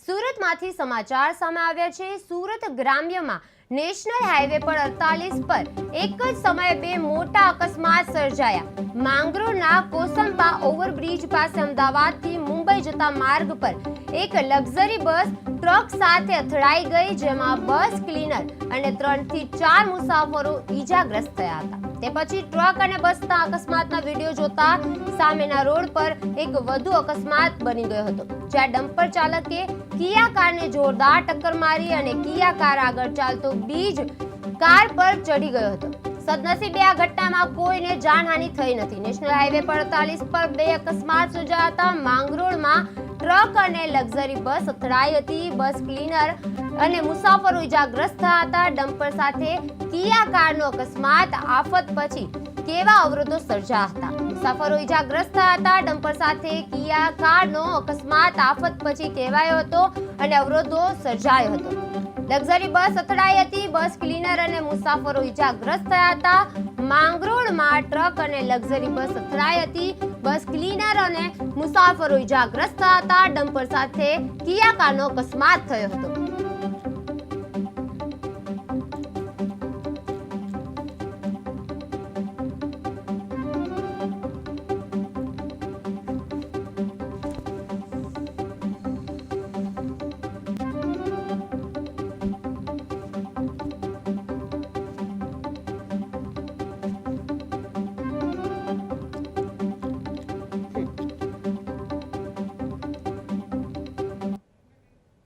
સુરતમાંથી સમાચાર સામે આવ્યા છે। સુરત ગ્રામ્યમાં નેશનલ હાઈવે પર 48 પર એક જ સમયે બે મોટા અકસ્માત સર્જાયા। માંગરોળના કોસંબા ઓવરબ્રિજ પાસે અમદાવાદથી મુંબઈ જતા માર્ગ પર એક લક્ઝરી બસ ટ્રક સાથે અથડાઈ ગઈ, જેમાં બસ ક્લીનર અને 3 થી 4 મુસાફરો ઈજાગ્રસ્ત થયા હતા। તે પછી ટ્રક અને બસના અકસ્માતના વિડીયો જોતા સામેના રોડ પર એક વધુ અકસ્માત બની ગયો હતો, જ્યાં ડમ્પર ચાલકે કિયા કારને જોરદાર ટક્કર મારી અને કિયા કાર આગળ ચાલતો બીજ કાર પર ચડી ગયો હતો। સદનસીબે આ ઘટનામાં કોઈને જાનહાનિ થઈ નથી। નેશનલ હાઈવે પર 48 પર બે અકસ્માત સર્જાયા હતા। માંગરોળમાં ટ્રક અને લક્ઝરી બસ અથડાઈ હતી। બસ ક્લીનર અને મુસાફરો ઈજાગ્રસ્ત થયા હતા। ડમ્પર સાથે કિયા કારનો અકસ્માત આફત પછી કેવા અવરોધો સર્જાયા હતા। મુસાફરો ઈજાગ્રસ્ત થયા હતા। ડમ્પર સાથે કિયા કારનો અકસ્માત આફત પછી કેવાયો હતો અને અવરોધો સર્જાયો હતો। લક્ઝરી બસ અથડાઈ હતી। બસ ક્લીનર અને મુસાફરો ઈજાગ્રસ્ત થયા હતા। માંગરોળમાં ટ્રક અને લક્ઝરી બસ અથડાઈ હતી। બસ ક્લીનર અને મુસાફરો ઈજાગ્રસ્ત થયા હતા। ડમ્પર સાથે કિયા કારનો અકસ્માત થયો હતો।